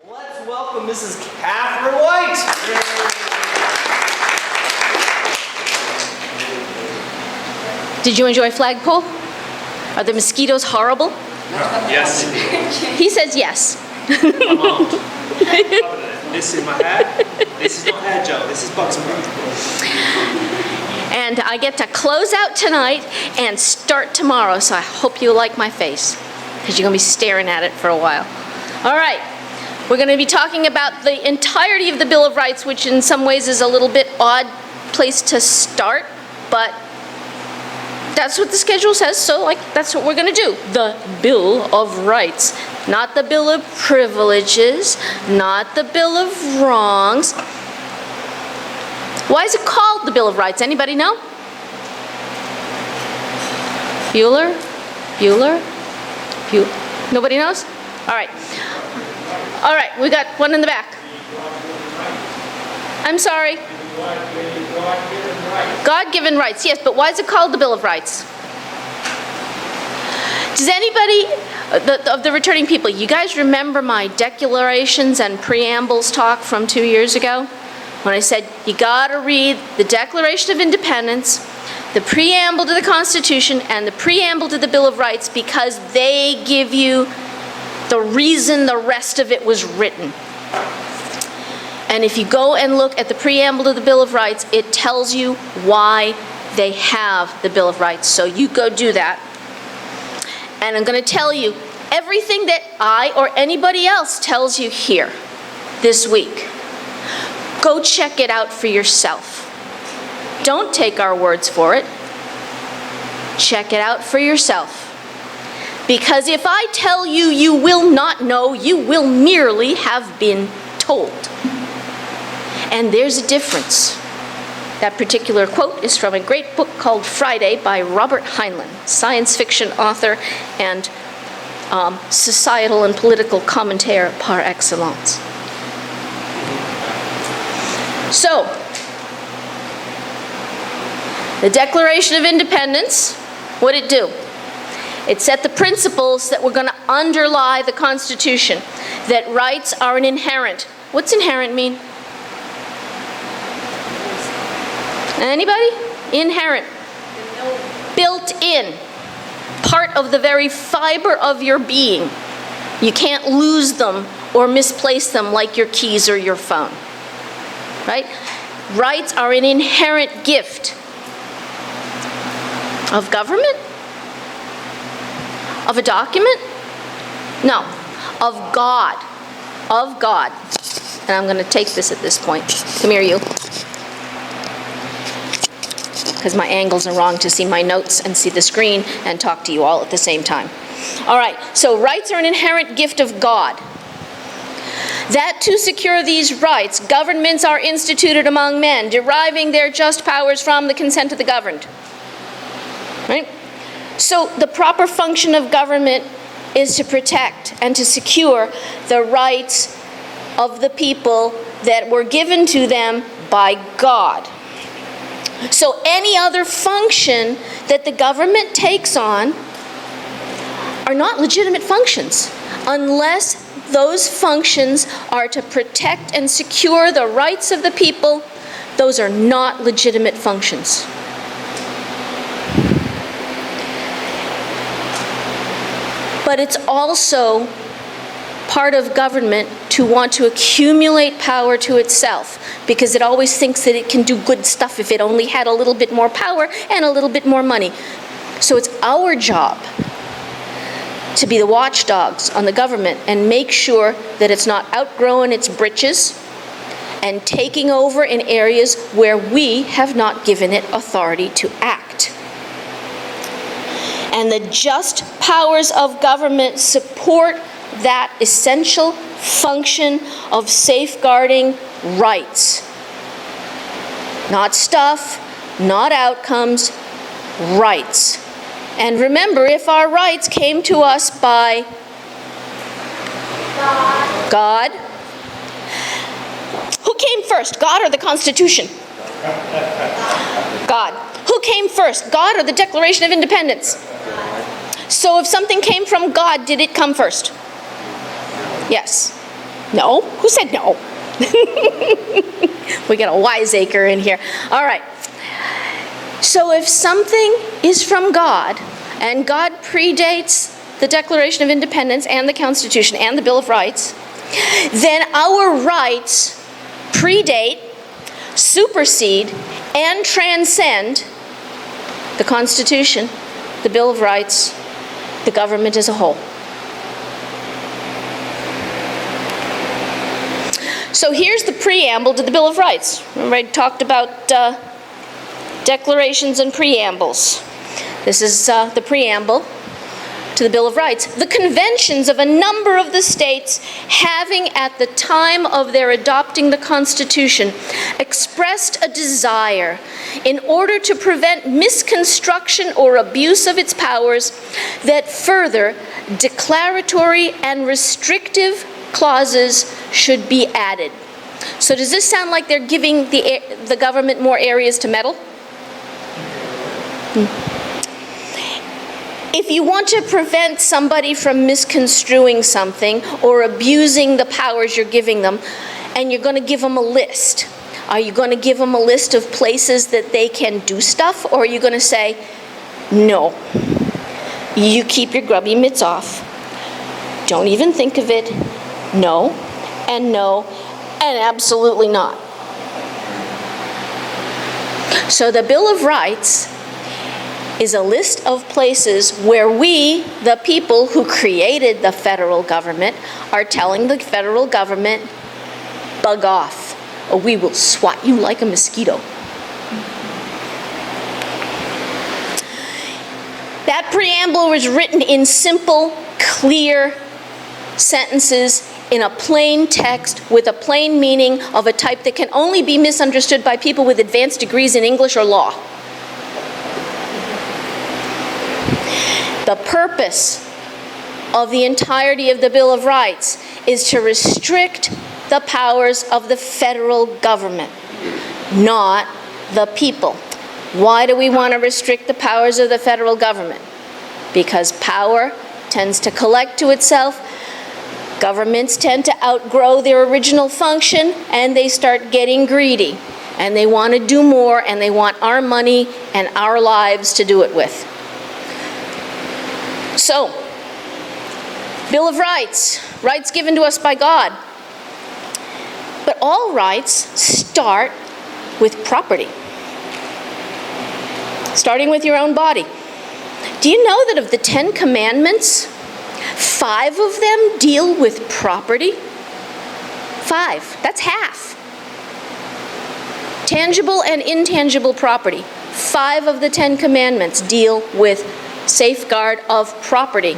Let's welcome Mrs. Catherine White. Did you enjoy Flagpole? Are the mosquitoes horrible? Yes. He says yes. I'm armed. This is my hair. This is not hair gel. This is button. And I get to close out tonight and start tomorrow, so I hope you like my face, because you're going to be staring at it for a while. All right. We're going to be talking about the entirety of the Bill of Rights, which in some ways is a little bit odd place to start, but that's what the schedule says, so that's what we're going to do. The Bill of Rights. Not the Bill of Privileges, not the Bill of Wrongs. Why is it called the Bill of Rights? Anybody know? Bueller? Nobody knows? All right. All right, we got one in the back. I'm sorry. God-given rights, yes, but why is it called the Bill of Rights? Does anybody, of the returning people, you guys remember my declarations and preambles talk from 2 years ago? When I said, you gotta read the Declaration of Independence, the preamble to the Constitution, and the preamble to the Bill of Rights, because they give you the reason the rest of it was written. And if you go and look at the preamble to the Bill of Rights, it tells you why they have the Bill of Rights. So you go do that. And I'm going to tell you everything that I or anybody else tells you here this week. Go check it out for yourself. Don't take our words for it. Check it out for yourself. Because if I tell you, you will not know, you will merely have been told. And there's a difference. That particular quote is from a great book called Friday by Robert Heinlein, science fiction author and societal and political commentator par excellence. So, the Declaration of Independence, what did it do? It set the principles that were going to underlie the Constitution, that rights are an inherent. What's inherent mean? Anybody? Inherent. Built in. Part of the very fiber of your being. You can't lose them or misplace them like your keys or your phone. Right? Rights are an inherent gift of government? Of a document? No. Of God. Of God. And I'm going to take this at this point. Come here, you. Because my angles are wrong to see my notes and see the screen and talk to you all at the same time. All right, so rights are an inherent gift of God. That to secure these rights, governments are instituted among men, deriving their just powers from the consent of the governed. Right? So the proper function of government is to protect and to secure the rights of the people that were given to them by God. So any other function that the government takes on are not legitimate functions unless those functions are to protect and secure the rights of the people. Those are not legitimate functions. But it's also part of government to want to accumulate power to itself, because it always thinks that it can do good stuff if it only had a little bit more power and a little bit more money. So it's our job to be the watchdogs on the government and make sure that it's not outgrowing its britches and taking over in areas where we have not given it authority to act. And the just powers of government support that essential function of safeguarding rights. Not stuff, not outcomes, rights. And remember, if our rights came to us by God, who came first, God or the Constitution? God. Who came first, God or the Declaration of Independence? So if something came from God, did it come first? Yes. No? Who said no? We got a wiseacre in here. All right. So if something is from God, and God predates the Declaration of Independence and the Constitution and the Bill of Rights, then our rights predate, supersede, and transcend the Constitution, the Bill of Rights, the government as a whole. So here's the preamble to the Bill of Rights. Remember, I talked about declarations and preambles. This is the preamble to the Bill of Rights. The conventions of a number of the states having, at the time of their adopting the Constitution, expressed a desire, in order to prevent misconstruction or abuse of its powers, that further declaratory and restrictive clauses should be added. So does this sound like they're giving the government more areas to meddle? If you want to prevent somebody from misconstruing something or abusing the powers you're giving them, and you're going to give them a list, are you going to give them a list of places that they can do stuff, or are you going to say, no, you keep your grubby mitts off, don't even think of it, no, and absolutely not? So the Bill of Rights is a list of places where we, the people who created the federal government, are telling the federal government, bug off, or we will swat you like a mosquito. That preamble was written in simple, clear sentences in a plain text with a plain meaning of a type that can only be misunderstood by people with advanced degrees in English or law. The purpose of the entirety of the Bill of Rights is to restrict the powers of the federal government, not the people. Why do we want to restrict the powers of the federal government? Because power tends to collect to itself. Governments tend to outgrow their original function, and they start getting greedy. And they want to do more, and they want our money and our lives to do it with. So, Bill of Rights, rights given to us by God. But all rights start with property. Starting with your own body. Do you know that of the 10 Commandments, 5 of them deal with property? 5, that's half. Tangible and intangible property. 5 of the 10 Commandments deal with safeguard of property.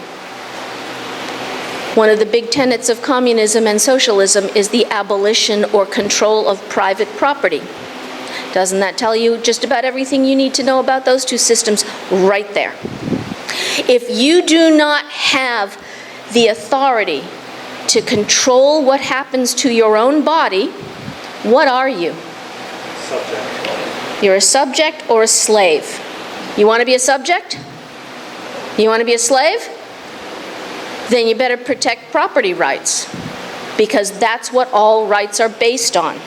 One of the big tenets of communism and socialism is the abolition or control of private property. Doesn't that tell you just about everything you need to know about those two systems right there? If you do not have the authority to control what happens to your own body, what are you? Subject. You're a subject or a slave. You want to be a subject? You want to be a slave? Then you better protect property rights, because that's what all rights are based on.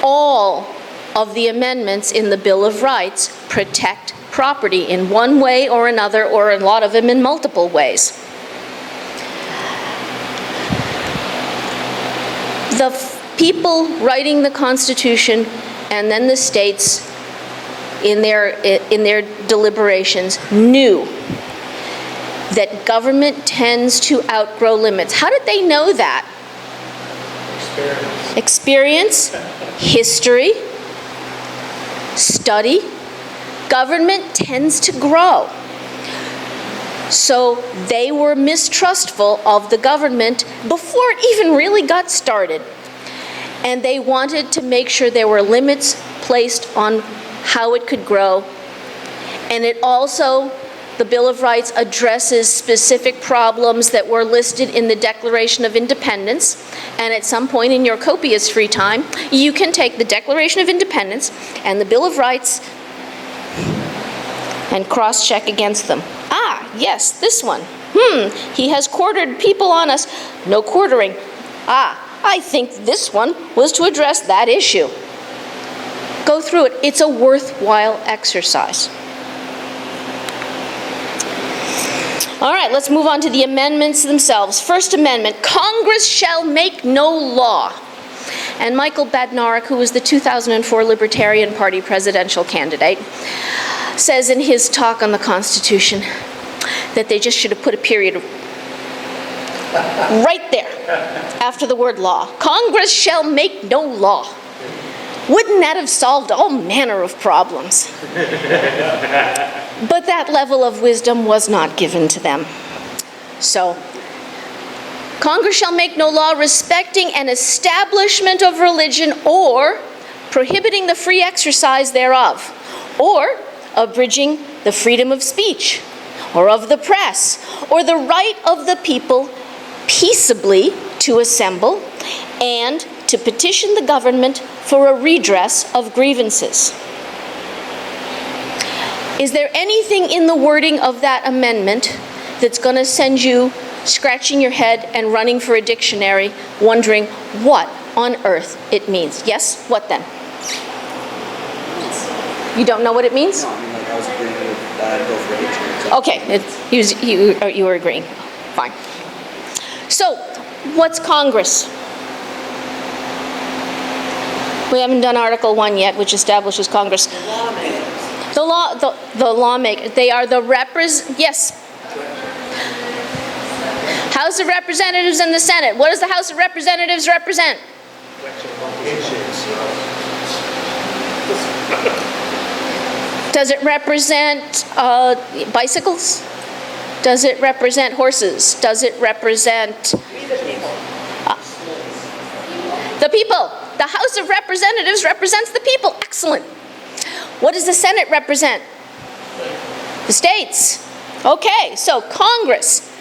All of the amendments in the Bill of Rights protect property in one way or another, or a lot of them in multiple ways. The people writing the Constitution and then the states in their deliberations knew that government tends to outgrow limits. How did they know that? Experience, history, study. Government tends to grow. So they were mistrustful of the government before it even really got started. And they wanted to make sure there were limits placed on how it could grow. And it also, the Bill of Rights addresses specific problems that were listed in the Declaration of Independence. And at some point in your copious free time, you can take the Declaration of Independence and the Bill of Rights and cross-check against them. Ah, yes, this one. He has quartered people on us. No quartering. I think this one was to address that issue. Go through it. It's a worthwhile exercise. All right, let's move on to the amendments themselves. First Amendment, Congress shall make no law. And Michael Badnarik, who was the 2004 Libertarian Party presidential candidate, says in his talk on the Constitution that they just should have put a period right there after the word law. Congress shall make no law. Wouldn't that have solved all manner of problems? But that level of wisdom was not given to them. So, Congress shall make no law respecting an establishment of religion or prohibiting the free exercise thereof, or abridging the freedom of speech, or of the press, or the right of the people peaceably to assemble and to petition the government for a redress of grievances. Is there anything in the wording of that amendment that's going to send you scratching your head and running for a dictionary, wondering what on earth it means? Yes? What then? You don't know what it means? No, I mean, like, I was agreeing with that, I'd go for H. Okay, you were agreeing. Fine. So, what's Congress? We haven't done Article 1 yet, which establishes Congress. The lawmakers. They are the yes. House of Representatives and the Senate. What does the House of Representatives represent? Does it represent bicycles? Does it represent horses? Does it represent the people? The House of Representatives represents the people. Excellent. What does the Senate represent? The states. Okay, so Congress,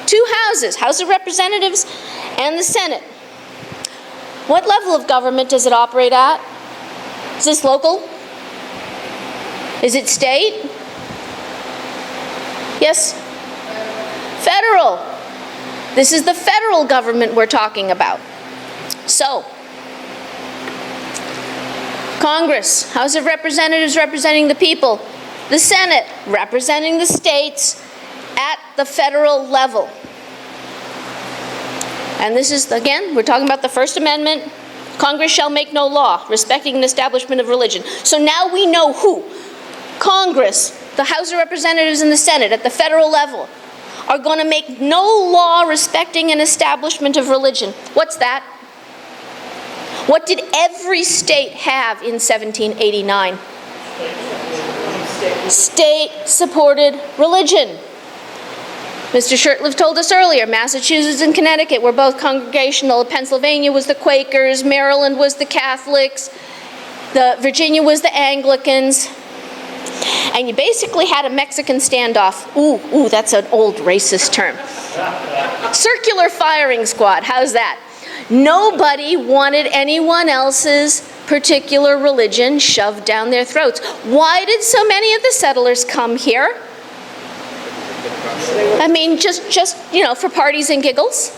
two houses, House of Representatives and the Senate. What level of government does it operate at? Is this local? Is it state? Yes? Federal. This is the federal government we're talking about. So, Congress, House of Representatives representing the people, the Senate representing the states at the federal level. And this is, again, we're talking about the First Amendment. Congress shall make no law respecting an establishment of religion. So now we know who. Congress, the House of Representatives and the Senate at the federal level are going to make no law respecting an establishment of religion. What's that? What did every state have in 1789? State-supported religion. Mr. Shurtleff told us earlier, Massachusetts and Connecticut were both congregational. Pennsylvania was the Quakers. Maryland was the Catholics. Virginia was the Anglicans. And you basically had a Mexican standoff. Ooh, that's an old racist term. Circular firing squad, how's that? Nobody wanted anyone else's particular religion shoved down their throats. Why did so many of the settlers come here? I mean, just for parties and giggles.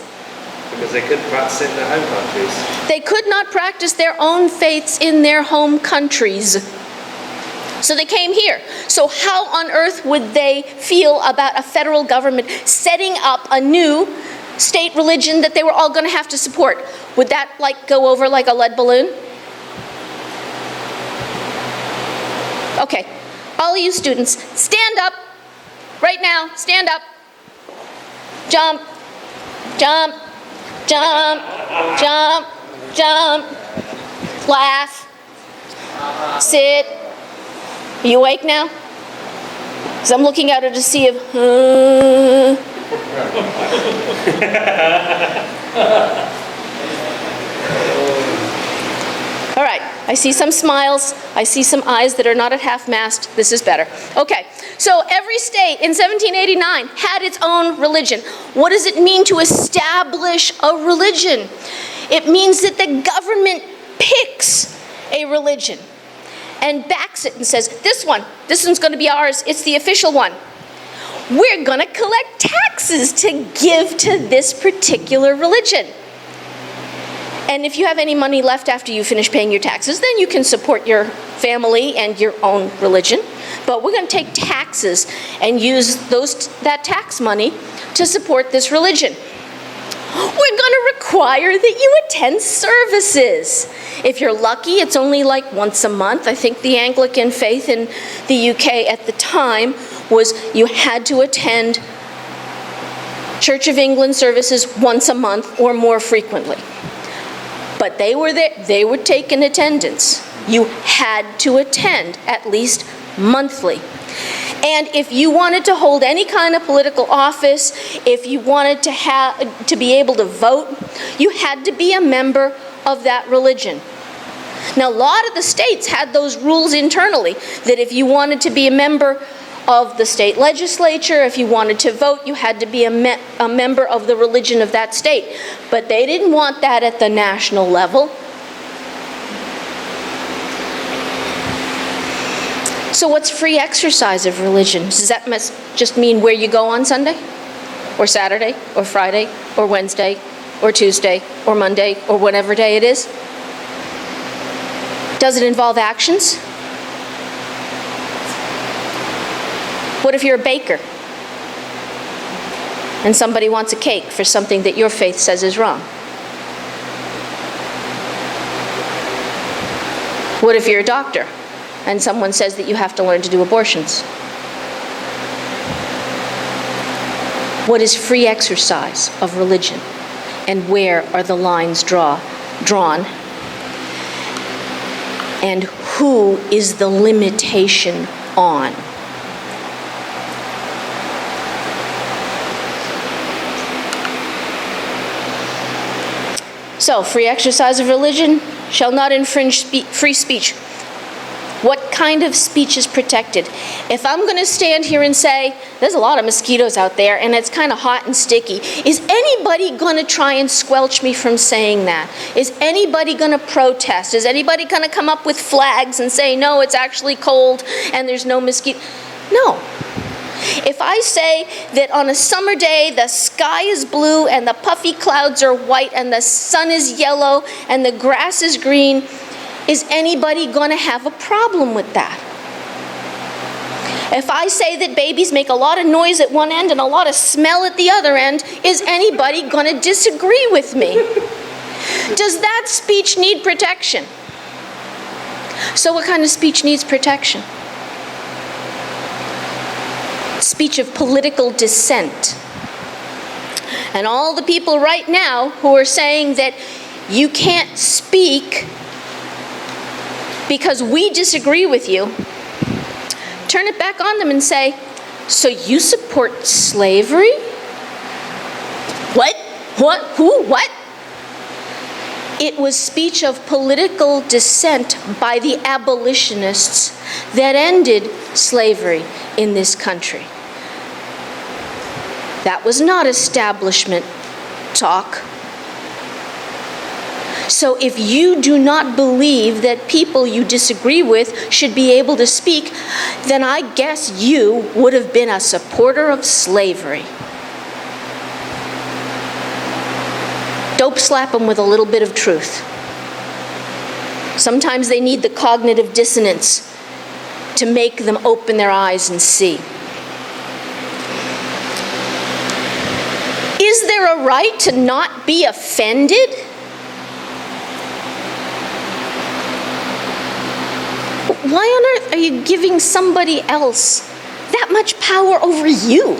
Because they couldn't practice it in their home countries. They could not practice their own faiths in their home countries. So they came here. So how on earth would they feel about a federal government setting up a new state religion that they were all going to have to support? Would that go over like a lead balloon? Okay, all of you students, stand up right now. Stand up. Jump, jump, jump, jump, jump. Laugh. Sit. Are you awake now? Because I'm looking out at a sea of All right, I see some smiles. I see some eyes that are not at half-mast. This is better. Okay, so every state in 1789 had its own religion. What does it mean to establish a religion? It means that the government picks a religion and backs it and says, this one's going to be ours. It's the official one. We're going to collect taxes to give to this particular religion. And if you have any money left after you finish paying your taxes, then you can support your family and your own religion. But we're going to take taxes and use that tax money to support this religion. We're going to require that you attend services. If you're lucky, it's only like once a month. I think the Anglican faith in the UK at the time was you had to attend Church of England services once a month or more frequently. But they were there, they would take an attendance. You had to attend at least monthly. And if you wanted to hold any kind of political office, if you wanted to be able to vote, you had to be a member of that religion. Now, a lot of the states had those rules internally, that if you wanted to be a member of the state legislature, if you wanted to vote, you had to be a member of the religion of that state. But they didn't want that at the national level. So what's free exercise of religion? Does that just mean where you go on Sunday? Or Saturday? Or Friday? Or Wednesday? Or Tuesday? Or Monday? Or whatever day it is? Does it involve actions? What if you're a baker and somebody wants a cake for something that your faith says is wrong? What if you're a doctor and someone says that you have to learn to do abortions? What is free exercise of religion? And where are the lines drawn? And who is the limitation on? So, free exercise of religion shall not infringe free speech. What kind of speech is protected? If I'm going to stand here and say, there's a lot of mosquitoes out there and it's kind of hot and sticky, is anybody going to try and squelch me from saying that? Is anybody going to protest? Is anybody going to come up with flags and say, no, it's actually cold and there's no mosquito? No. If I say that on a summer day the sky is blue and the puffy clouds are white and the sun is yellow and the grass is green, is anybody going to have a problem with that? If I say that babies make a lot of noise at one end and a lot of smell at the other end, is anybody going to disagree with me? Does that speech need protection? So what kind of speech needs protection? Speech of political dissent. And all the people right now who are saying that you can't speak because we disagree with you, turn it back on them and say, so you support slavery? What? What? Who? What? It was speech of political dissent by the abolitionists that ended slavery in this country. That was not establishment talk. So if you do not believe that people you disagree with should be able to speak, then I guess you would have been a supporter of slavery. Dope slap them with a little bit of truth. Sometimes they need the cognitive dissonance to make them open their eyes and see. Is there a right to not be offended? Why on earth are you giving somebody else that much power over you?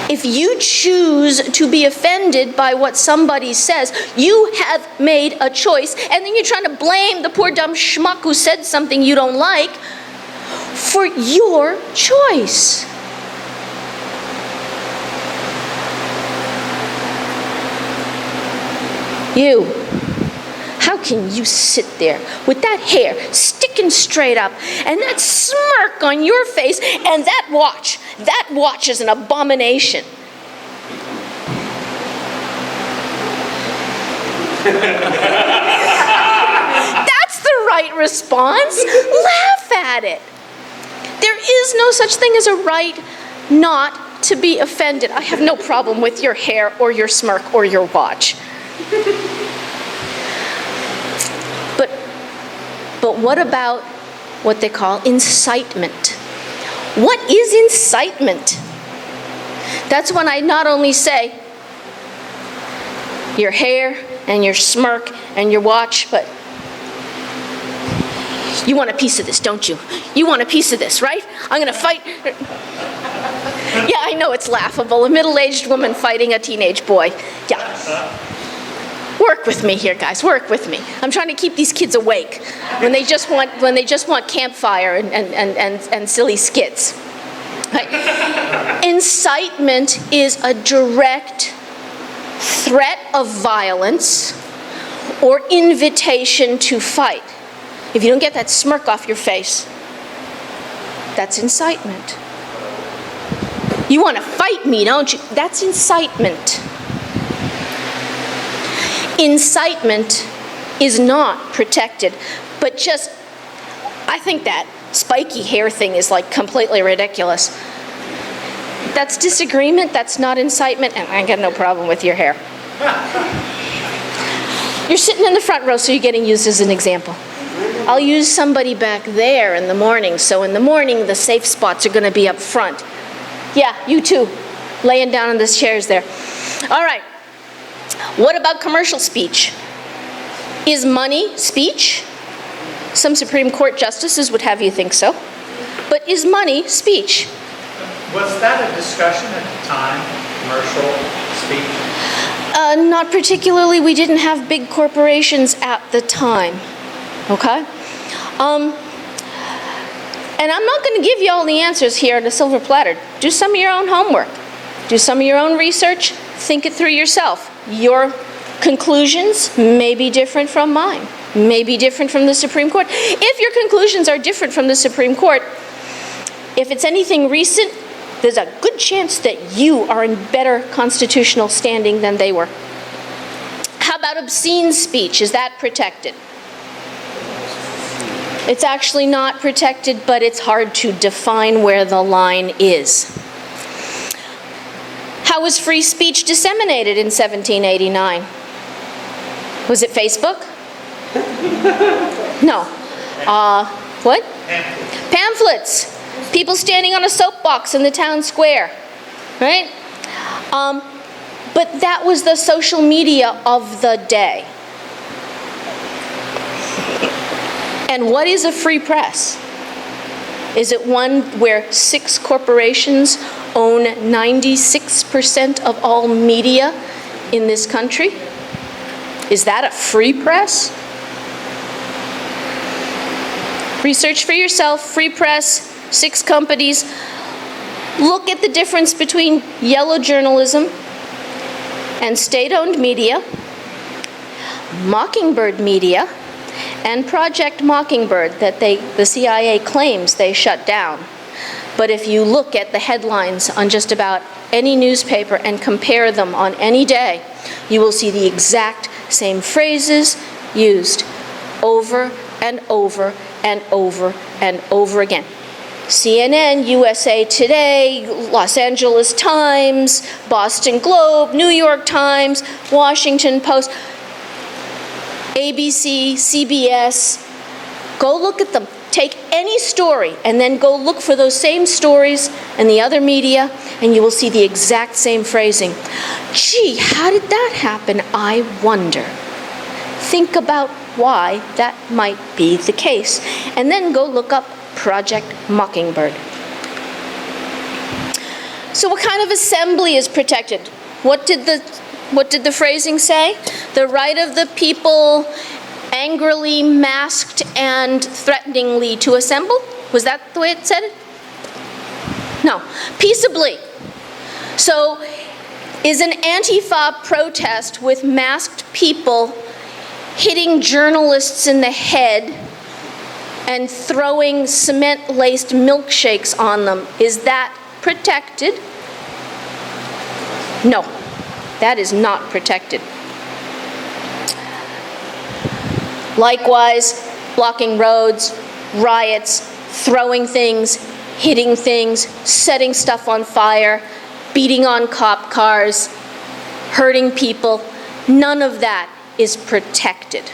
If you choose to be offended by what somebody says, you have made a choice, and then you're trying to blame the poor dumb schmuck who said something you don't like for your choice. You, how can you sit there with that hair sticking straight up and that smirk on your face and that watch? That watch is an abomination. That's the right response. Laugh at it. There is no such thing as a right not not to be offended. I have no problem with your hair or your smirk or your watch. But what about what they call incitement? What is incitement? That's when I not only say your hair and your smirk and your watch, but you want a piece of this, don't you? You want a piece of this, right? I'm gonna fight. Yeah, I know it's laughable. A middle-aged woman fighting a teenage boy. Yeah. Work with me here, guys. Work with me. I'm trying to keep these kids awake when they just want campfire and silly skits. Right? Incitement is a direct threat of violence or invitation to fight. If you don't get that smirk off your face, that's incitement. You want to fight me, don't you? That's incitement. Incitement is not protected, but I think that spiky hair thing is like completely ridiculous. That's disagreement, that's not incitement, and I got no problem with your hair. You're sitting in the front row, so you're getting used as an example. I'll use somebody back there in the morning, so in the morning the safe spots are gonna be up front. Yeah, you too, laying down in the chairs there. All right. What about commercial speech? Is money speech? Some Supreme Court justices would have you think so. But is money speech? Was that a discussion at the time, commercial speech? Not particularly. We didn't have big corporations at the time. Okay? And I'm not going to give you all the answers here on a silver platter. Do some of your own homework. Do some of your own research. Think it through yourself. Your conclusions may be different from mine, may be different from the Supreme Court. If your conclusions are different from the Supreme Court, if it's anything recent, there's a good chance that you are in better constitutional standing than they were. How about obscene speech? Is that protected? It's actually not protected, but it's hard to define where the line is. How was free speech disseminated in 1789? Was it Facebook? No. What? Pamphlets. People standing on a soapbox in the town square, right? But that was the social media of the day. And what is a free press? Is it one where 6 corporations own 96% of all media in this country? Is that a free press? Research for yourself, free press, 6 companies. Look at the difference between yellow journalism and state-owned media, Mockingbird media, and Project Mockingbird that the CIA claims they shut down. But if you look at the headlines on just about any newspaper and compare them on any day, you will see the exact same phrases used over and over and over and over again. CNN, USA Today, Los Angeles Times, Boston Globe, New York Times, Washington Post, ABC, CBS. Go look at them. Take any story and then go look for those same stories in the other media and you will see the exact same phrasing. Gee, how did that happen? I wonder. Think about why that might be the case. And then go look up Project Mockingbird. So what kind of assembly is protected? What did the phrasing say? The right of the people angrily, masked, and threateningly to assemble? Was that the way it said it? No. Peaceably. So, is an Antifa protest with masked people hitting journalists in the head and throwing cement-laced milkshakes on them, is that protected? No. That is not protected. Likewise, blocking roads, riots, throwing things, hitting things, setting stuff on fire, beating on cop cars, hurting people. None of that is protected.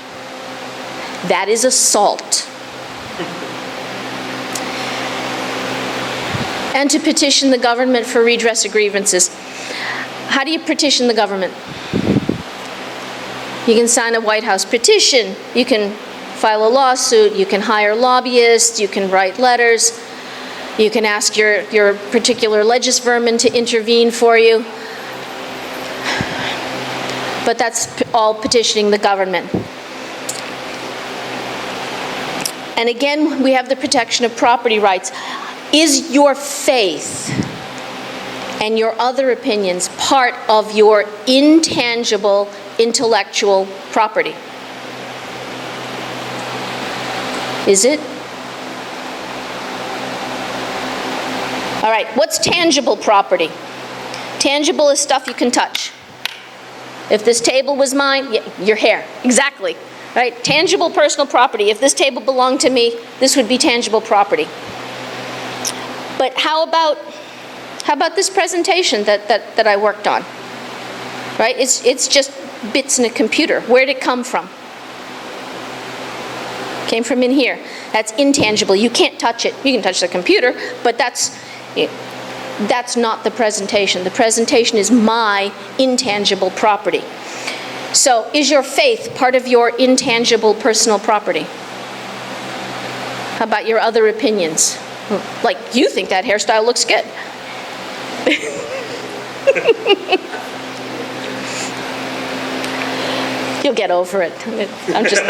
That is assault. And to petition the government for redress of grievances. How do you petition the government? You can sign a White House petition. You can file a lawsuit. You can hire lobbyists. You can write letters. You can ask your particular legisvermin to intervene for you. But that's all petitioning the government. And again, we have the protection of property rights. Is your faith and your other opinions part of your intangible intellectual property? Is it? All right, what's tangible property? Tangible is stuff you can touch. If this table was mine, your hair, exactly. Right? Tangible personal property. If this table belonged to me, this would be tangible property. But how about this presentation that I worked on? Right? It's just bits in a computer. Where'd it come from? Came from in here. That's intangible. You can't touch it. You can touch the computer, but that's not the presentation. The presentation is my intangible property. So, is your faith part of your intangible personal property? How about your other opinions? Like, you think that hairstyle looks good. You'll get over it. I'm just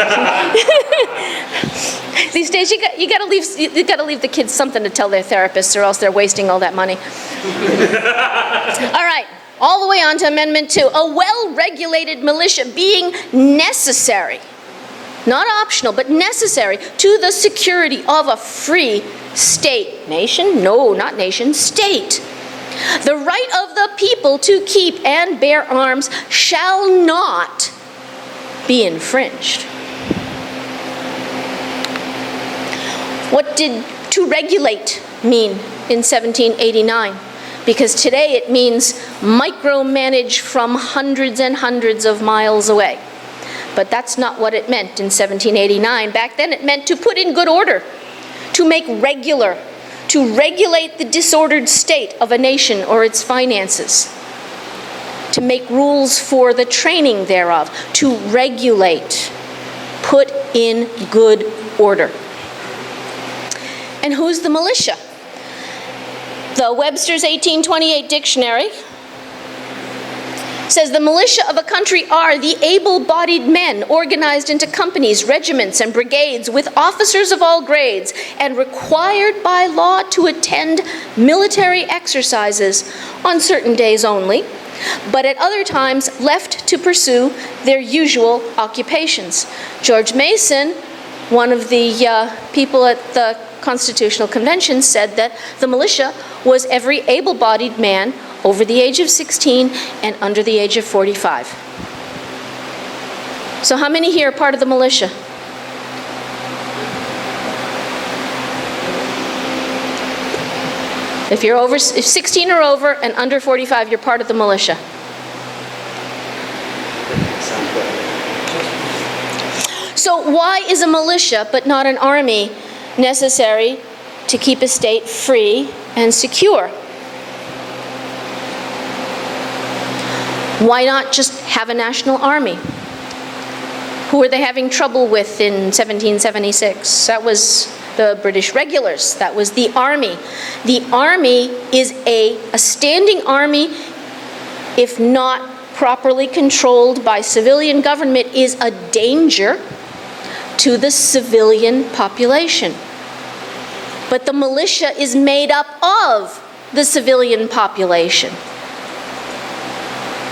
these days you gotta leave the kids something to tell their therapists, or else they're wasting all that money. All right, all the way on to Amendment 2. A well-regulated militia being necessary, not optional, but necessary to the security of a free state. Nation? No, not nation. State. The right of the people to keep and bear arms shall not be infringed. What did to regulate mean in 1789? Because today it means micromanage from hundreds and hundreds of miles away. But that's not what it meant in 1789. Back then it meant to put in good order, to make regular, to regulate the disordered state of a nation or its finances, to make rules for the training thereof, to regulate, put in good order. And who's the militia? The Webster's 1828 dictionary says the militia of a country are the able-bodied men organized into companies, regiments, and brigades with officers of all grades and required by law to attend military exercises on certain days only, but at other times left to pursue their usual occupations. George Mason, one of the people at the Constitutional Convention, said that the militia was every able-bodied man over the age of 16 and under the age of 45. So how many here are part of the militia? If 16 or over and under 45, you're part of the militia. So why is a militia, but not an army, necessary to keep a state free and secure? Why not just have a national army? Who were they having trouble with in 1776? That was the British regulars. That was the army. The army is a standing army, if not properly controlled by civilian government, is a danger to the civilian population. But the militia is made up of the civilian population.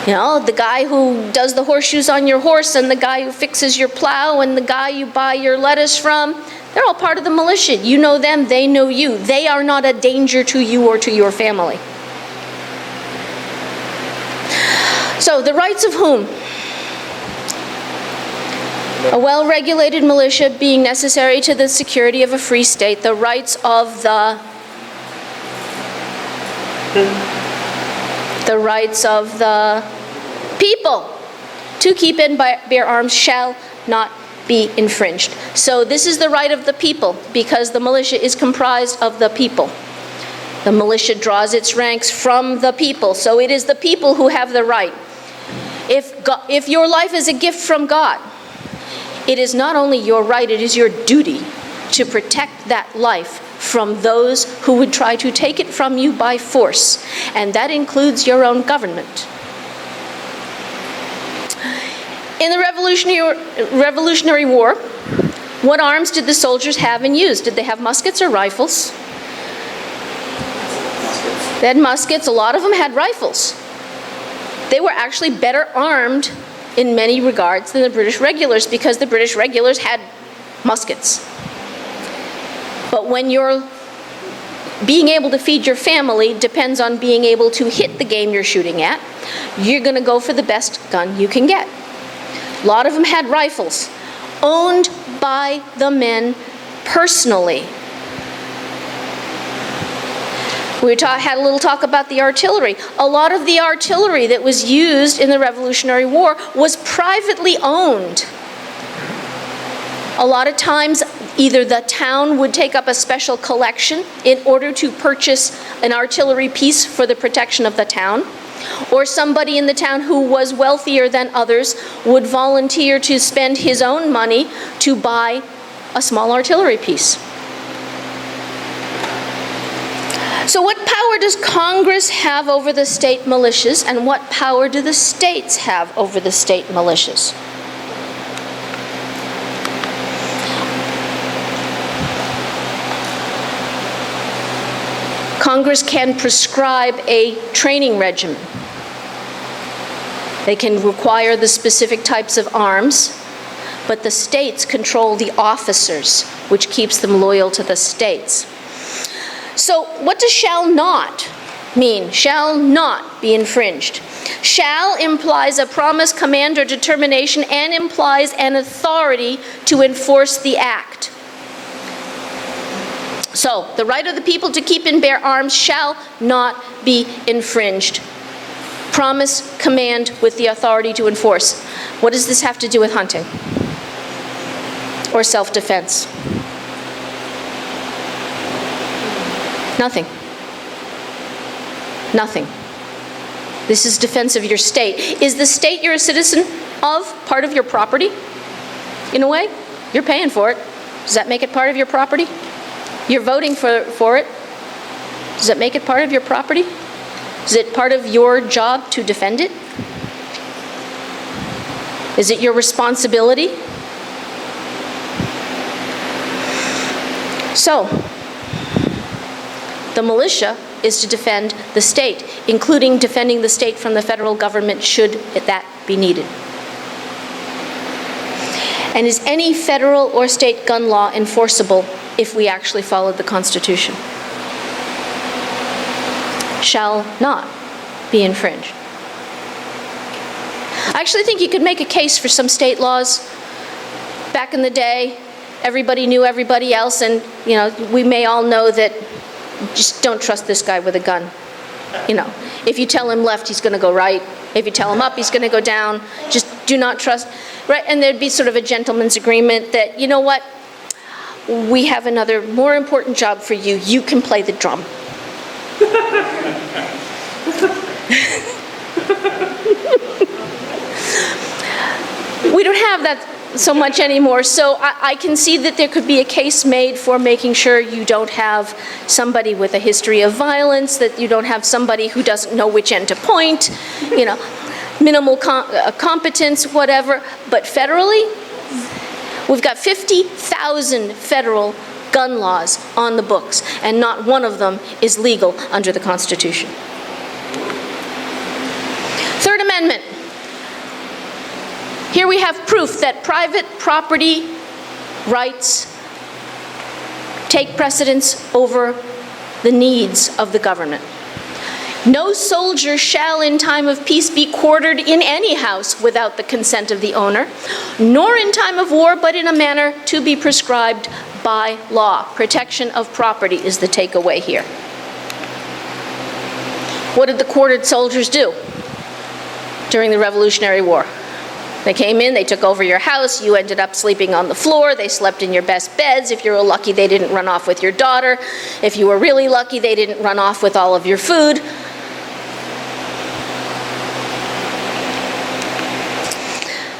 You know, the guy who does the horseshoes on your horse, and the guy who fixes your plow, and the guy you buy your lettuce from, they're all part of the militia. You know them, they know you. They are not a danger to you or to your family. So, the rights of whom? A well-regulated militia being necessary to the security of a free state. The rights of the The rights of the people to keep and bear arms shall not be infringed. So this is the right of the people, because the militia is comprised of the people. The militia draws its ranks from the people, so it is the people who have the right. If your life is a gift from God, it is not only your right, it is your duty to protect that life from those who would try to take it from you by force, and that includes your own government. In the Revolutionary War, what arms did the soldiers have and use? Did they have muskets or rifles? They had muskets. A lot of them had rifles. They were actually better armed in many regards than the British regulars, because the British regulars had muskets. But when you're being able to feed your family depends on being able to hit the game you're shooting at, you're going to go for the best gun you can get. A lot of them had rifles, owned by the men personally. We had a little talk about the artillery. A lot of the artillery that was used in the Revolutionary War was privately owned. A lot of times, either the town would take up a special collection in order to purchase an artillery piece for the protection of the town, or somebody in the town who was wealthier than others would volunteer to spend his own money to buy a small artillery piece. So what power does Congress have over the state militias, and what power do the states have over the state militias? Congress can prescribe a training regimen. They can require the specific types of arms, but the states control the officers, which keeps them loyal to the states. So what does shall not mean? Shall not be infringed. Shall implies a promise, command, or determination, and implies an authority to enforce the act. So, the right of the people to keep and bear arms shall not be infringed. Promise, command, with the authority to enforce. What does this have to do with hunting? Or self-defense? Nothing. Nothing. This is defense of your state. Is the state you're a citizen of part of your property? In a way, you're paying for it. Does that make it part of your property? You're voting for it. Does that make it part of your property? Is it part of your job to defend it? Is it your responsibility? So, the militia is to defend the state, including defending the state from the federal government should that be needed. And is any federal or state gun law enforceable if we actually followed the Constitution? Shall not be infringed. I actually think you could make a case for some state laws. Back in the day, everybody knew everybody else, and we may all know that just don't trust this guy with a gun. If you tell him left, he's going to go right. If you tell him up, he's going to go down. Just do not trust. Right? And there'd be sort of a gentleman's agreement that, you know what, we have another more important job for you. You can play the drum. We don't have that so much anymore, so I can see that there could be a case made for making sure you don't have somebody with a history of violence, that you don't have somebody who doesn't know which end to point, minimal competence, whatever. But federally, we've got 50,000 federal gun laws on the books, and not one of them is legal under the Constitution. Third Amendment. Here we have proof that private property rights take precedence over the needs of the government. No soldier shall in time of peace be quartered in any house without the consent of the owner, nor in time of war, but in a manner to be prescribed by law. Protection of property is the takeaway here. What did the quartered soldiers do during the Revolutionary War? They came in, they took over your house, you ended up sleeping on the floor, they slept in your best beds. If you were lucky, they didn't run off with your daughter. If you were really lucky, they didn't run off with all of your food.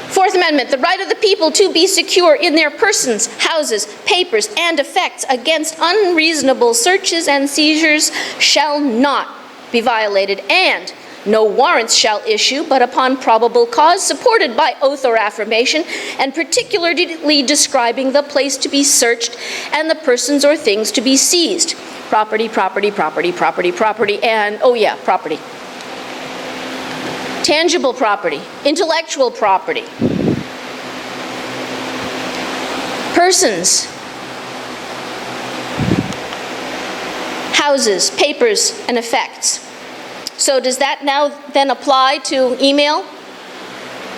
Fourth Amendment, the right of the people to be secure in their persons, houses, papers, and effects against unreasonable searches and seizures shall not be violated, and no warrants shall issue but upon probable cause supported by oath or affirmation, and particularly describing the place to be searched and the persons or things to be seized. Property, property, property, property, property, and, oh yeah, property. Tangible property, intellectual property. Persons, houses, papers, and effects. So does that now then apply to email,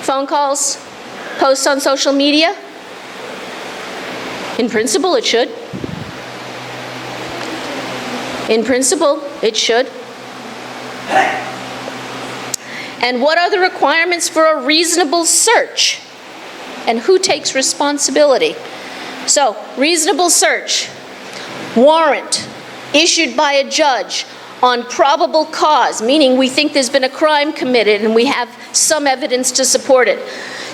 phone calls, posts on social media? In principle, it should. In principle, it should. And what are the requirements for a reasonable search? And who takes responsibility? So, reasonable search, warrant issued by a judge on probable cause, meaning we think there's been a crime committed and we have some evidence to support it.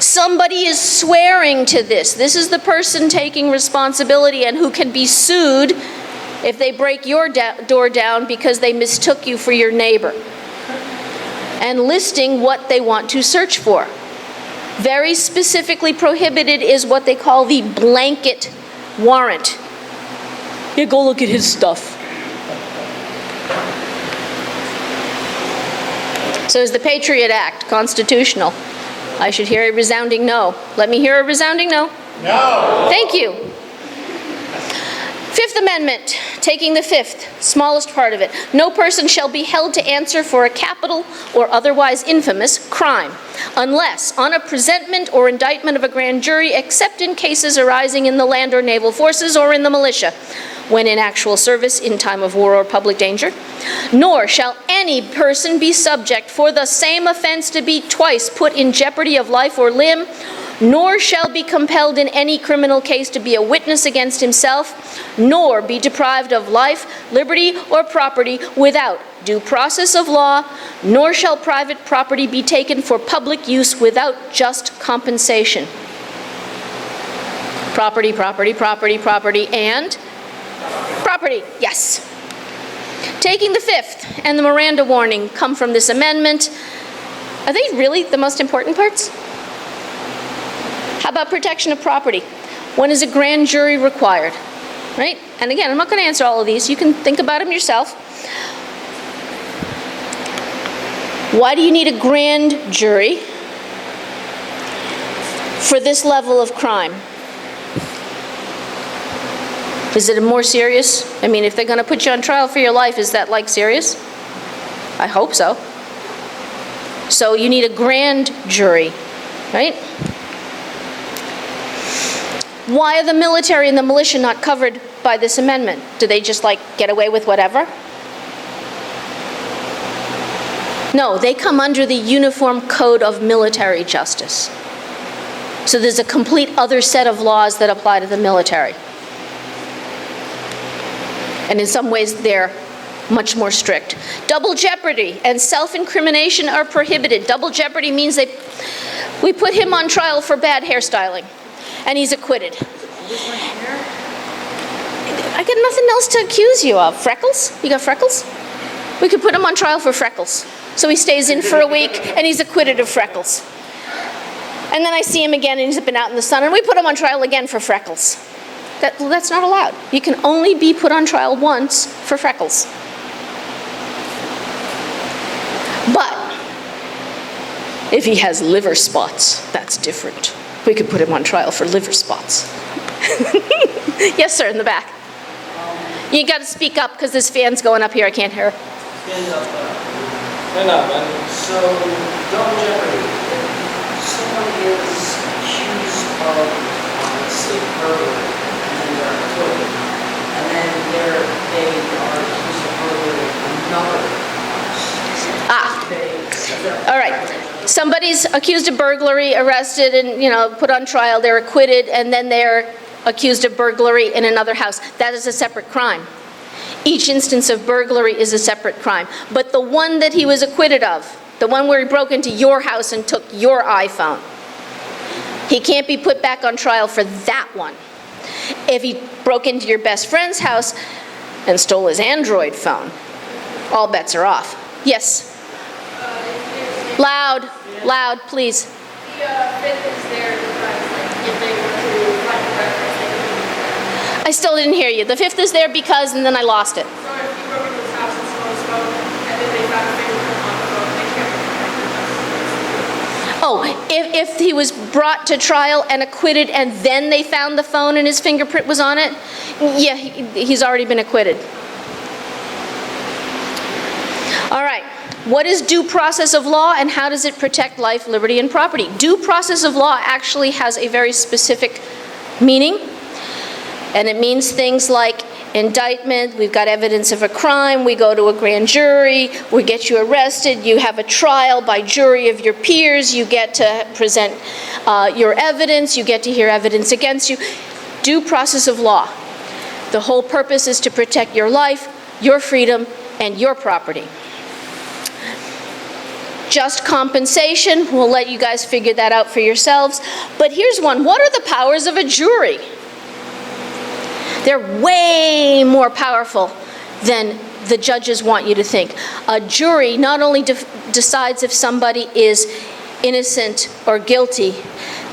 Somebody is swearing to this. This is the person taking responsibility and who can be sued if they break your door down because they mistook you for your neighbor. And listing what they want to search for. Very specifically prohibited is what they call the blanket warrant. Yeah, go look at his stuff. So is the Patriot Act constitutional? I should hear a resounding no. Let me hear a resounding no. No. Thank you. Fifth Amendment, taking the fifth, smallest part of it. No person shall be held to answer for a capital or otherwise infamous crime, unless on a presentment or indictment of a grand jury, except in cases arising in the land or naval forces or in the militia, when in actual service in time of war or public danger. Nor shall any person be subject for the same offense to be twice put in jeopardy of life or limb, nor shall be compelled in any criminal case to be a witness against himself, nor be deprived of life, liberty, or property without due process of law, nor shall private property be taken for public use without just compensation. Property, property, property, property, and property, yes. Taking the fifth and the Miranda warning come from this amendment. Are they really the most important parts? How about protection of property? When is a grand jury required? Right? And again, I'm not going to answer all of these. You can think about them yourself. Why do you need a grand jury for this level of crime? Is it more serious? I mean, if they're going to put you on trial for your life, is that like serious? I hope so. So you need a grand jury, right? Why are the military and the militia not covered by this amendment? Do they just like get away with whatever? No, they come under the Uniform Code of Military Justice. So there's a complete other set of laws that apply to the military. And in some ways, they're much more strict. Double jeopardy and self-incrimination are prohibited. Double jeopardy means we put him on trial for bad hairstyling, and he's acquitted. I got nothing else to accuse you of. Freckles? You got freckles? We could put him on trial for freckles. So he stays in for a week, and he's acquitted of freckles. And then I see him again, and he's been out in the sun, and we put him on trial again for freckles. That's not allowed. You can only be put on trial once for freckles. But if he has liver spots, that's different. We could put him on trial for liver spots. Yes, sir, in the back. You got to speak up because this fan's going up here. I can't hear. Stand up, man. So, double jeopardy. If someone is accused of honestly murder and they're acquitted, and then they are accused of murdering another All right. Somebody's accused of burglary, arrested, and, put on trial. They're acquitted, and then they're accused of burglary in another house. That is a separate crime. Each instance of burglary is a separate crime. But the one that he was acquitted of, the one where he broke into your house and took your iPhone, he can't be put back on trial for that one. If he broke into your best friend's house and stole his Android phone, all bets are off. Yes? Loud, please. The fifth is there because, if they were to find the records, they could be there. I still didn't hear you. The fifth is there because, and then I lost it. So if you broke into his house and stole his phone, and then they found a fingerprint on the phone, they can't protect Oh, if he was brought to trial and acquitted and then they found the phone and his fingerprint was on it, yeah, he's already been acquitted. All right. What is due process of law and how does it protect life, liberty, and property? Due process of law actually has a very specific meaning, and it means things like indictment, we've got evidence of a crime, we go to a grand jury, we get you arrested, you have a trial by jury of your peers, you get to present your evidence, you get to hear evidence against you. Due process of law. The whole purpose is to protect your life, your freedom, and your property. Just compensation, we'll let you guys figure that out for yourselves. But here's one. What are the powers of a jury? They're way more powerful than the judges want you to think. A jury not only decides if somebody is innocent or guilty,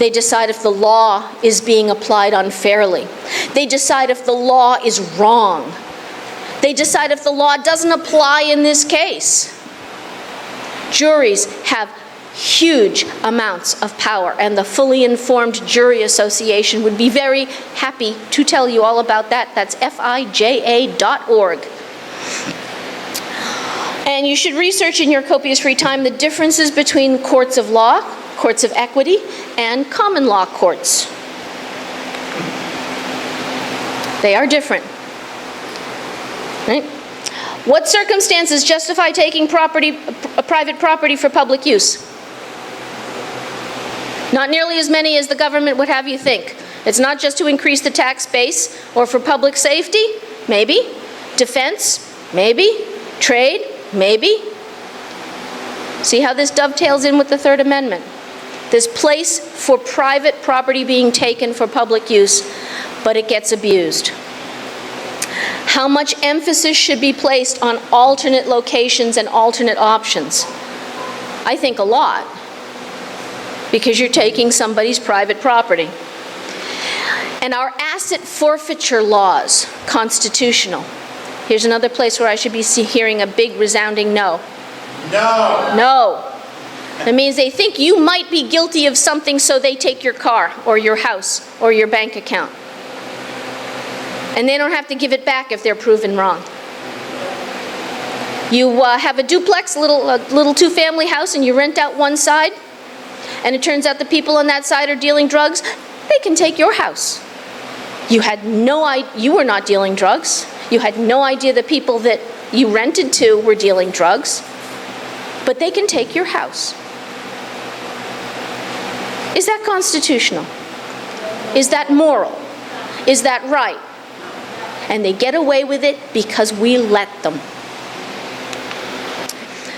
they decide if the law is being applied unfairly. They decide if the law is wrong. They decide if the law doesn't apply in this case. Juries have huge amounts of power, and the Fully Informed Jury Association would be very happy to tell you all about that. That's FIJA.org. And you should research in your copious free time the differences between courts of law, courts of equity, and common law courts. They are different. Right? What circumstances justify taking private property for public use? Not nearly as many as the government would have you think. It's not just to increase the tax base or for public safety, maybe. Defense, maybe. Trade, maybe. See how this dovetails in with the Third Amendment. This place for private property being taken for public use, but it gets abused. How much emphasis should be placed on alternate locations and alternate options? I think a lot, because you're taking somebody's private property. And our asset forfeiture laws, constitutional. Here's another place where I should be hearing a big resounding no. No. No. That means they think you might be guilty of something, so they take your car or your house or your bank account. And they don't have to give it back if they're proven wrong. You have a duplex, little two-family house, and you rent out one side, and it turns out the people on that side are dealing drugs. They can take your house. You were not dealing drugs. You had no idea the people that you rented to were dealing drugs, but they can take your house. Is that constitutional? Is that moral? Is that right? And they get away with it because we let them.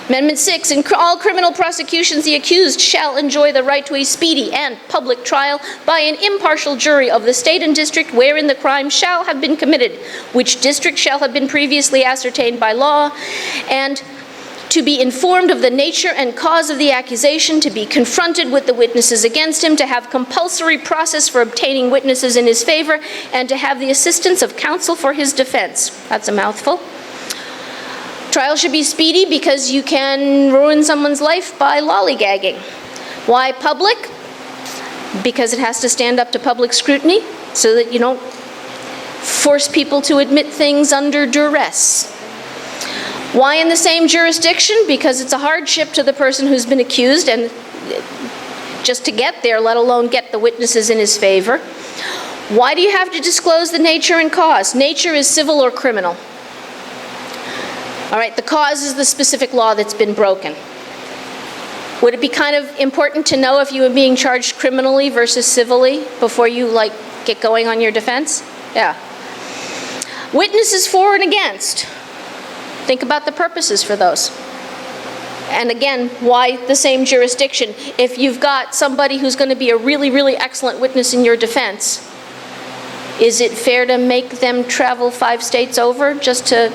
Amendment 6, in all criminal prosecutions, the accused shall enjoy the right to a speedy and public trial by an impartial jury of the state and district wherein the crime shall have been committed, which district shall have been previously ascertained by law, and to be informed of the nature and cause of the accusation, to be confronted with the witnesses against him, to have compulsory process for obtaining witnesses in his favor, and to have the assistance of counsel for his defense. That's a mouthful. Trial should be speedy because you can ruin someone's life by lollygagging. Why public? Because it has to stand up to public scrutiny so that you don't force people to admit things under duress. Why in the same jurisdiction? Because it's a hardship to the person who's been accused, and just to get there, let alone get the witnesses in his favor. Why do you have to disclose the nature and cause? Nature is civil or criminal. All right, the cause is the specific law that's been broken. Would it be kind of important to know if you were being charged criminally versus civilly before you like get going on your defense? Yeah. Witnesses for and against. Think about the purposes for those. And again, why the same jurisdiction? If you've got somebody who's going to be a really, really excellent witness in your defense, is it fair to make them travel 5 states over just to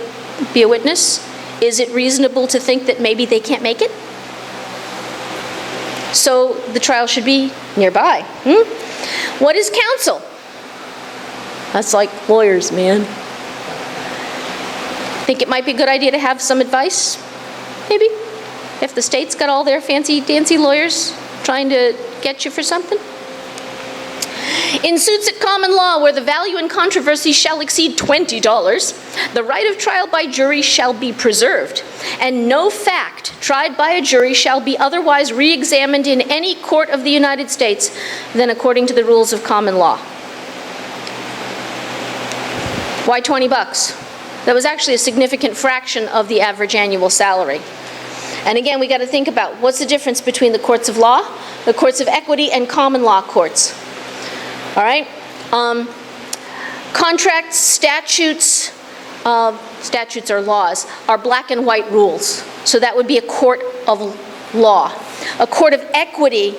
be a witness? Is it reasonable to think that maybe they can't make it? So the trial should be nearby. What is counsel? That's like lawyers, man. Think it might be a good idea to have some advice? Maybe? If the state's got all their fancy dancy lawyers trying to get you for something? In suits at common law where the value in controversy shall exceed $20, the right of trial by jury shall be preserved, and no fact tried by a jury shall be otherwise re-examined in any court of the United States than according to the rules of common law. Why $20? That was actually a significant fraction of the average annual salary. And again, we got to think about what's the difference between the courts of law, the courts of equity, and common law courts. All right? Contracts, statutes or laws, are black and white rules. So that would be a court of law. A court of equity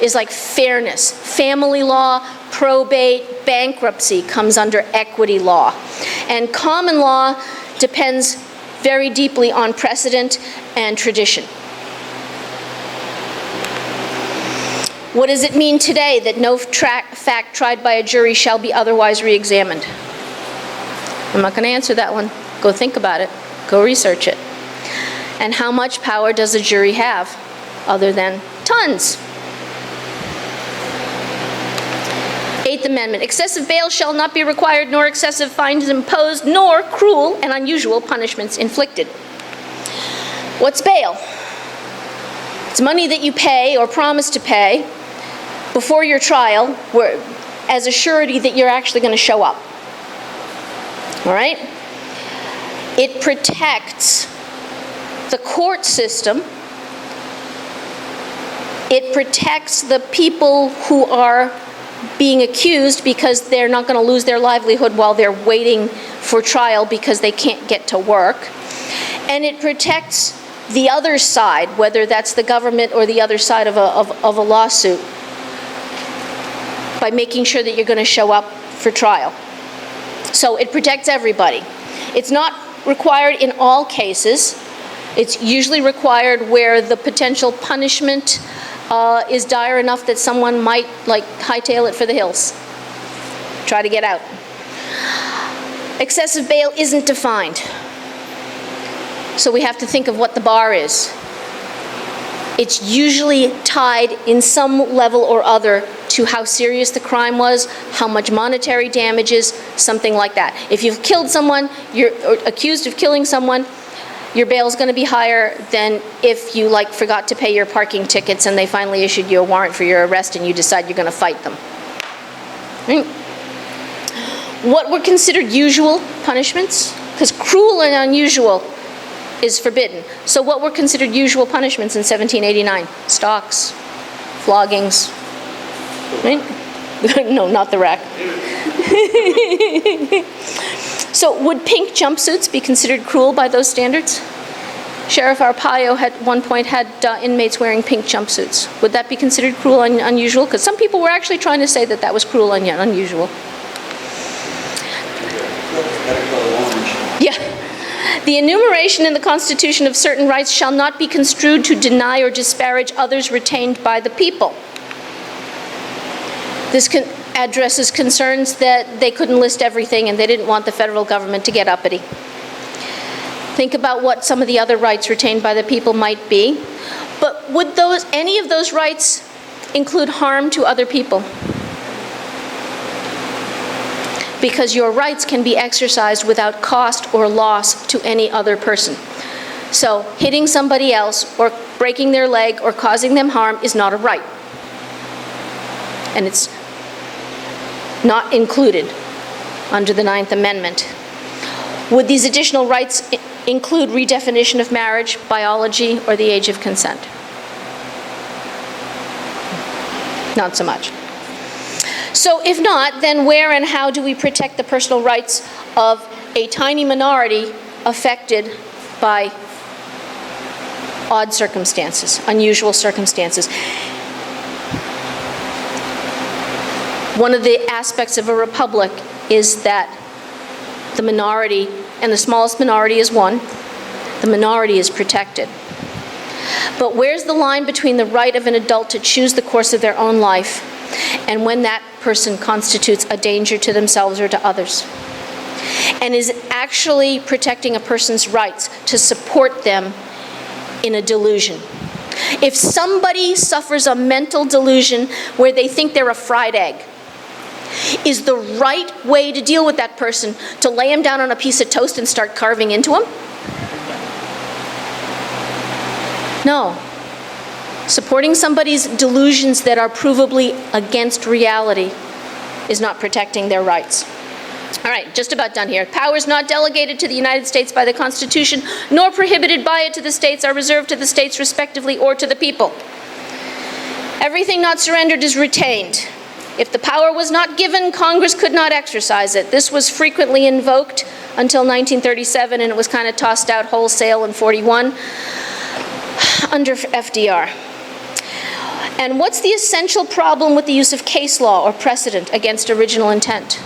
is like fairness. Family law, probate, bankruptcy comes under equity law. And common law depends very deeply on precedent and tradition. What does it mean today that no fact tried by a jury shall be otherwise re-examined? I'm not going to answer that one. Go think about it. Go research it. And how much power does a jury have other than tons? Eighth Amendment. Excessive bail shall not be required, nor excessive fines imposed, nor cruel and unusual punishments inflicted. What's bail? It's money that you pay or promise to pay before your trial as a surety that you're actually going to show up. All right? It protects the court system. It protects the people who are being accused because they're not going to lose their livelihood while they're waiting for trial because they can't get to work. And it protects the other side, whether that's the government or the other side of a lawsuit, by making sure that you're going to show up for trial. So it protects everybody. It's not required in all cases. It's usually required where the potential punishment is dire enough that someone might hightail it for the hills. Try to get out. Excessive bail isn't defined. So we have to think of what the bar is. It's usually tied in some level or other to how serious the crime was, how much monetary damages, something like that. If you've killed someone, you're accused of killing someone, your bail is going to be higher than if you forgot to pay your parking tickets and they finally issued you a warrant for your arrest and you decide you're going to fight them. Right? What were considered usual punishments? Because cruel and unusual is forbidden. So what were considered usual punishments in 1789? Stocks, floggings, right? No, not the rack. So would pink jumpsuits be considered cruel by those standards? Sheriff Arpaio at one point had inmates wearing pink jumpsuits. Would that be considered cruel and unusual? Because some people were actually trying to say that that was cruel and unusual. Yeah. The enumeration in the Constitution of certain rights shall not be construed to deny or disparage others retained by the people. This addresses concerns that they couldn't list everything and they didn't want the federal government to get uppity. Think about what some of the other rights retained by the people might be. But would any of those rights include harm to other people? Because your rights can be exercised without cost or loss to any other person. So hitting somebody else or breaking their leg or causing them harm is not a right. And it's not included under the 9th Amendment. Would these additional rights include redefinition of marriage, biology, or the age of consent? not so much. So if not, then where and how do we protect the personal rights of a tiny minority affected by odd circumstances, unusual circumstances? One of the aspects of a republic is that the minority, and the smallest minority is one, the minority is protected. But where's the line between the right of an adult to choose the course of their own life and when that person constitutes a danger to themselves or to others? And is actually protecting a person's rights to support them in a delusion? If somebody suffers a mental delusion where they think they're a fried egg, is the right way to deal with that person to lay him down on a piece of toast and start carving into him? No. Supporting somebody's delusions that are provably against reality is not protecting their rights. All right, just about done here. Powers not delegated to the United States by the Constitution, nor prohibited by it to the states, are reserved to the states respectively or to the people. Everything not surrendered is retained. If the power was not given, Congress could not exercise it. This was frequently invoked until 1937, and it was kind of tossed out wholesale in 41 under FDR. And what's the essential problem with the use of case law or precedent against original intent?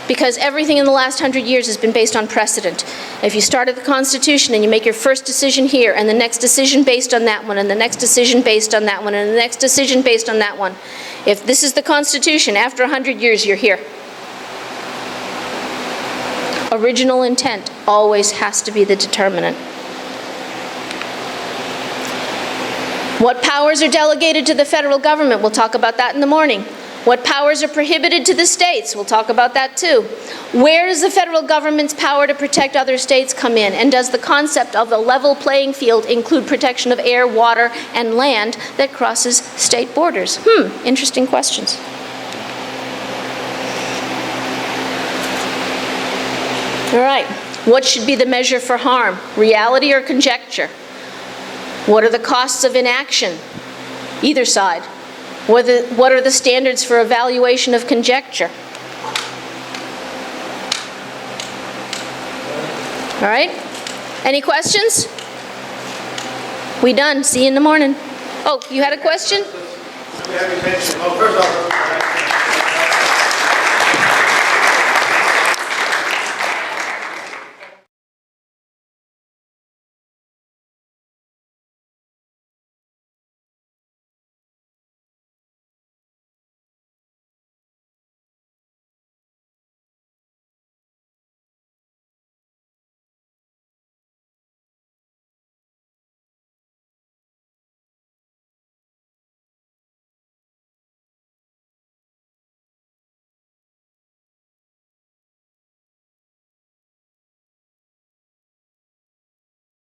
Because everything in the last 100 years has been based on precedent. If you start at the Constitution and you make your first decision here, and the next decision based on that one, and the next decision based on that one, and the next decision based on that one, if this is the Constitution, after 100 years, you're here. Original intent always has to be the determinant. What powers are delegated to the federal government? We'll talk about that in the morning. What powers are prohibited to the states? We'll talk about that too. Where does the federal government's power to protect other states come in? And does the concept of a level playing field include protection of air, water, and land that crosses state borders? Interesting questions. All right, what should be the measure for harm? Reality or conjecture? What are the costs of inaction? Either side. What are the standards for evaluation of conjecture? All right? Any questions? We done. See you in the morning. Oh, you had a question? Well, first off,